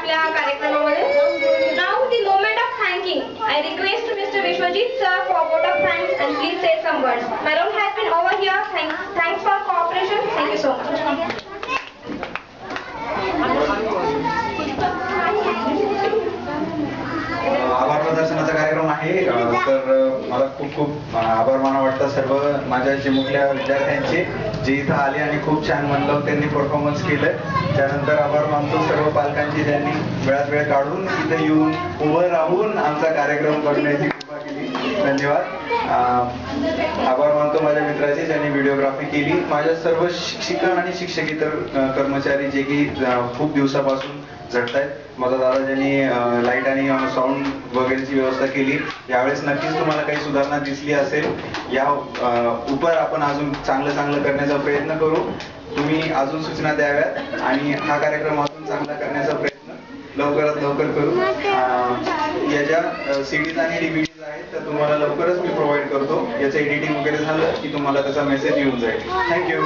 आपल्या कार्यक्रमामध्ये. Now the moment of thanking. I request mister Vishwajeet sir for vote of thanks and please say some words. My role has been over here. Thanks for cooperation. Thank you so much. आभार प्रदर्शनाचा कार्यक्रम आहे. तर मला खूप खूप आभार माना वाटतं सर्व माझ्या चिमुकल्या विद्यार्थ्यांचे जे इथं आले आणि खूप छान म्हणलं त्यांनी परफॉर्मन्स केलं. त्यानंतर आभार मानतो सर्व पालकांची ज्यांनी वेळात वेळ काढून इथं येऊन उभं राहून आमचा कार्यक्रम करण्याची कृपा केली. धन्यवाद. आभार मानतो माझ्या मित्राचे ज्यांनी व्हिडिओग्राफी केली. माझ्या सर्व शिक्षिका आणि शिक्षकेतर कर्मचारी जे की खूप दिवसापासून झटतायत. माझा दादा ज्यांनी लाईट आणि साऊंड वगैरेची व्यवस्था केली. यावेळेस नक्कीच तुम्हाला काही सुधारणा दिसली असेल. या उपर आपण अजून चांगलं करण्याचा प्रयत्न करू. तुम्ही अजून सूचना द्याव्यात आणि हा कार्यक्रम अजून चांगला करण्याचा प्रयत्न लवकरात लवकर करू. याच्या सीडीज आणि डीव्हीडीज आहेत तर तुम्हाला लवकरच मी प्रोव्हाइड करतो. याचं एडिटिंग वगैरे झालं की तुम्हाला त्याचा मेसेज येऊन जाईल. थँक्यू.